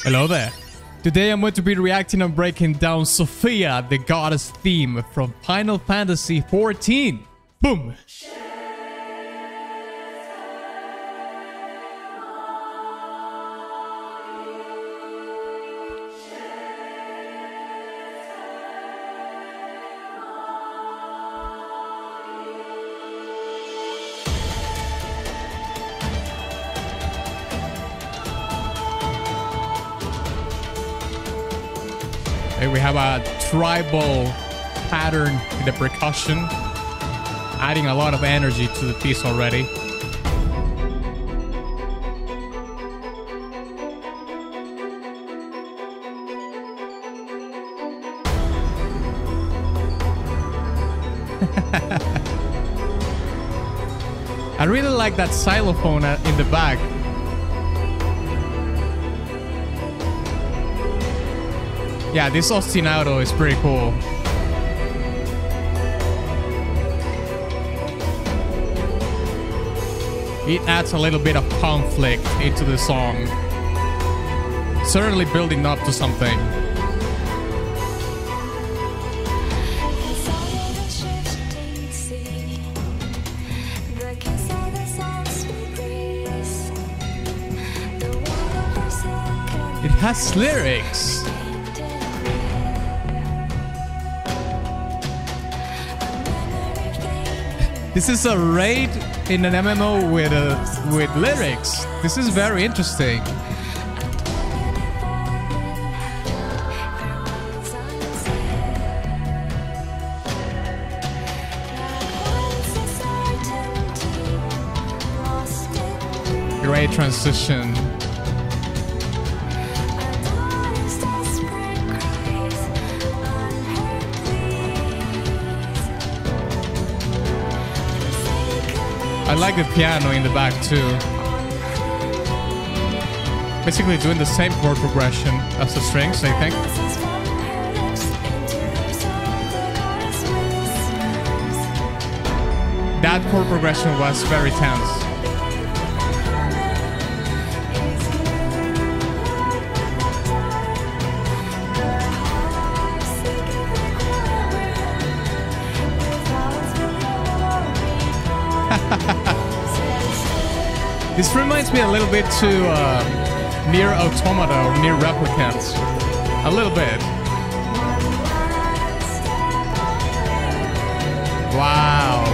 Hello there. Today I'm going to be reacting and breaking down Sophia, the goddess theme from Final Fantasy XIV. Boom! Here we have a tribal pattern in the percussion, adding a lot of energy to the piece already. I really like that xylophone in the back. Yeah, this ostinato is pretty cool. It adds a little bit of conflict into the song. Certainly building up to something. It has lyrics. This is a raid in an MMO with lyrics. This is very interesting. Great transition. I like the piano in the back too. Basically doing the same chord progression as the strings, I think. That chord progression was very tense. This reminds me a little bit to Nier Automata or Nier Replicant. A little bit. Wow.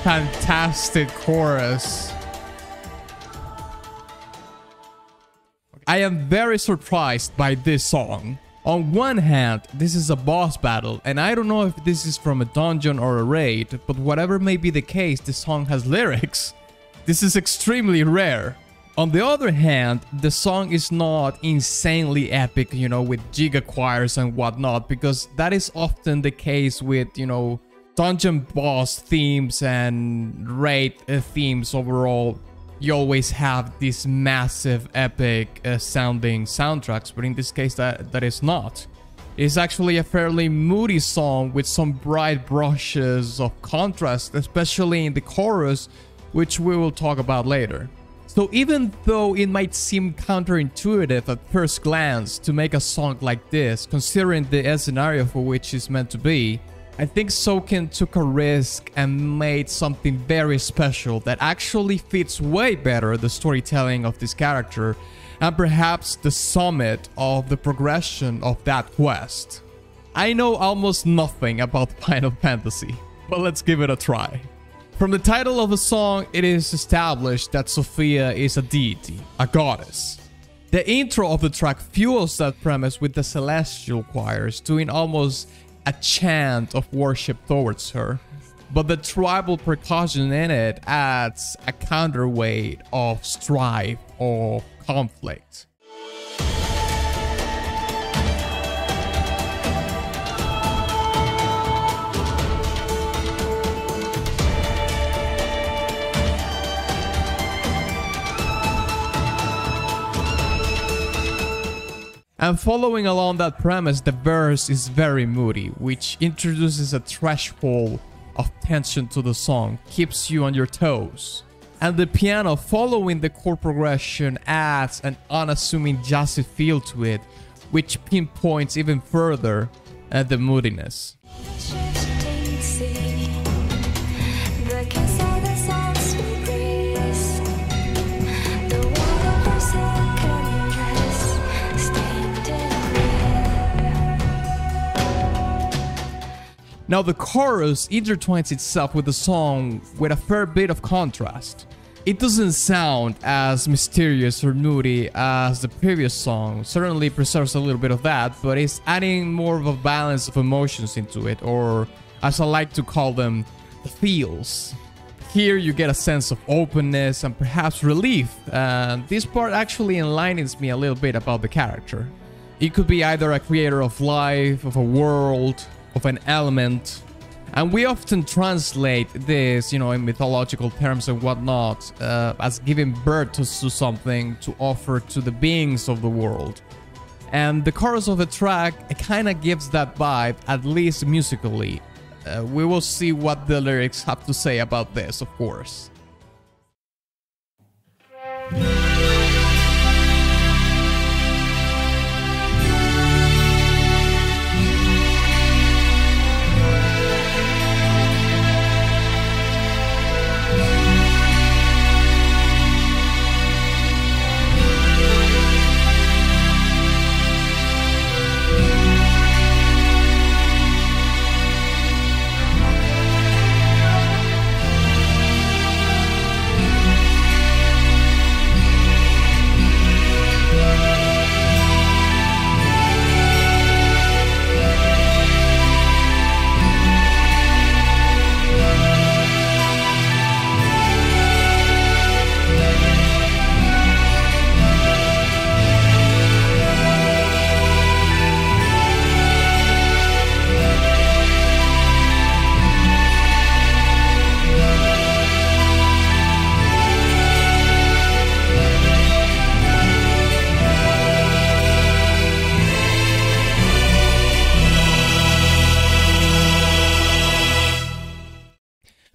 Fantastic chorus. I am very surprised by this song. On one hand, this is a boss battle, and I don't know if this is from a dungeon or a raid, but whatever may be the case, this song has lyrics. This is extremely rare. On the other hand, the song is not insanely epic, you know, with giga choirs and whatnot, because that is often the case with, you know, dungeon boss themes and raid themes overall. You always have these massive epic sounding soundtracks, but in this case that is not. It's actually a fairly moody song with some bright brushes of contrast, especially in the chorus, which we will talk about later. So even though it might seem counterintuitive at first glance to make a song like this, considering the scenario for which it's meant to be, I think Soken took a risk and made something very special that actually fits way better the storytelling of this character, and perhaps the summit of the progression of that quest. I know almost nothing about Final Fantasy, but let's give it a try. From the title of the song, it is established that Sophia is a deity, a goddess. The intro of the track fuels that premise with the celestial choirs doing almost a chant of worship towards her, but the tribal percussion in it adds a counterweight of strife or conflict. And following along that premise, the verse is very moody, which introduces a threshold of tension to the song, keeps you on your toes. And the piano following the chord progression adds an unassuming jazzy feel to it, which pinpoints even further the moodiness. Now the chorus intertwines itself with the song with a fair bit of contrast. It doesn't sound as mysterious or moody as the previous song, certainly preserves a little bit of that, but it's adding more of a balance of emotions into it, or as I like to call them, the feels. Here you get a sense of openness and perhaps relief, and this part actually enlightens me a little bit about the character. It could be either a creator of life, of a world, of an element, and we often translate this, you know, in mythological terms and whatnot, as giving birth to something to offer to the beings of the world. And the chorus of the track kind of gives that vibe, at least musically. We will see what the lyrics have to say about this, of course.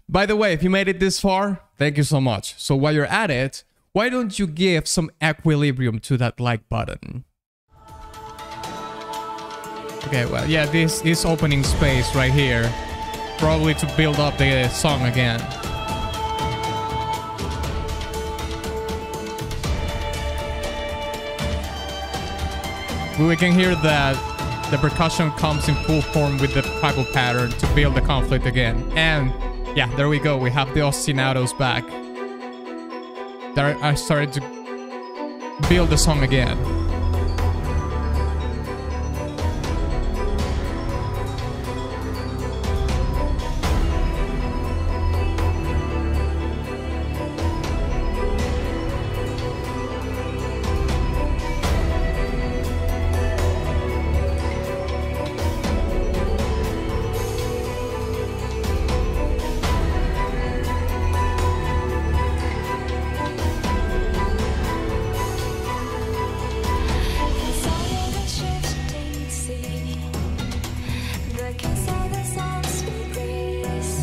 By the way, if you made it this far, thank you so much. So while you're at it, why don't you give some equilibrium to that like button? Okay, well, yeah, this is opening space right here. Probably to build up the song again. We can hear that the percussion comes in full form with the tribal pattern to build the conflict again. And yeah, there we go. We have the ostinatos back. There, I started to build the song again.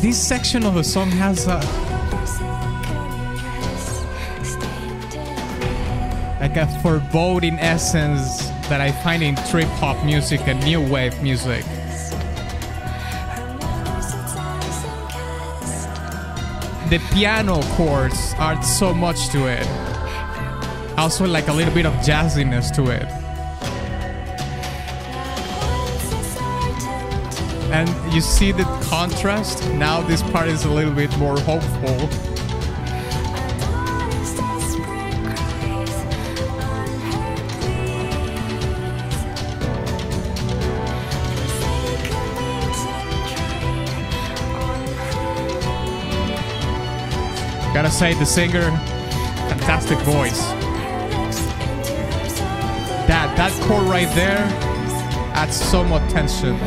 This section of the song has like a foreboding essence that I find in trip hop music and new wave music. The piano chords add so much to it. Also like a little bit of jazziness to it. And you see the contrast? Now this part is a little bit more hopeful. Gotta say, the singer, fantastic voice. That chord right there adds so much tension.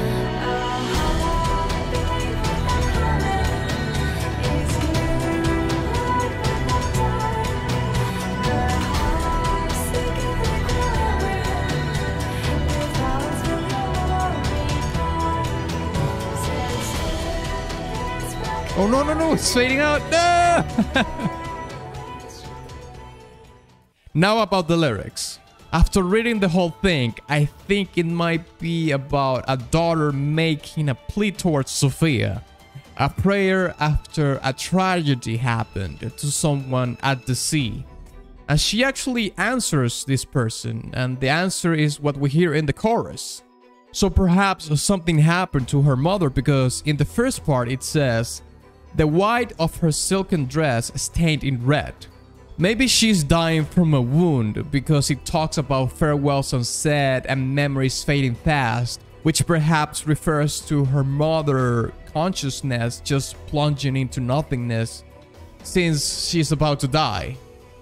Oh, no, no, no. It's fading out. No! Now about the lyrics. After reading the whole thing, I think it might be about a daughter making a plea towards Sophia. A prayer after a tragedy happened to someone at the sea. And she actually answers this person, and the answer is what we hear in the chorus. So perhaps something happened to her mother, because in the first part it says, "The white of her silken dress stained in red." Maybe she's dying from a wound, because it talks about farewells unsaid and memories fading fast, which perhaps refers to her mother consciousness just plunging into nothingness since she's about to die.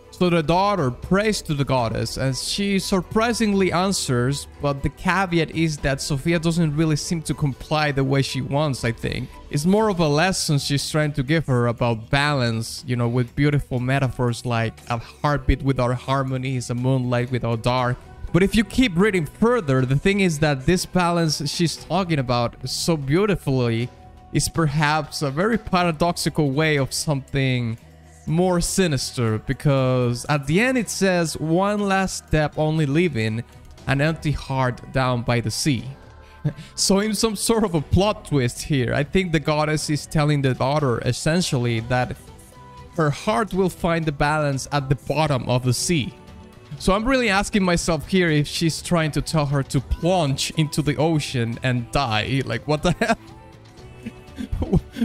So the daughter prays to the goddess, and she surprisingly answers, but the caveat is that Sophia doesn't really seem to comply the way she wants, I think. It's more of a lesson she's trying to give her about balance, you know, with beautiful metaphors like a heartbeat without harmonies, a moonlight without dark. But if you keep reading further, the thing is that this balance she's talking about so beautifully is perhaps a very paradoxical way of something more sinister, because at the end it says, "One last step only leaving an empty heart down by the sea." So in some sort of a plot twist here, I think the goddess is telling the daughter essentially that her heart will find the balance at the bottom of the sea. So I'm really asking myself here if she's trying to tell her to plunge into the ocean and die. Like, what the hell?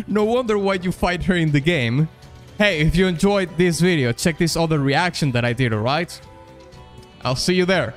No wonder why you fight her in the game. Hey, if you enjoyed this video, check this other reaction that I did, alright? I'll see you there.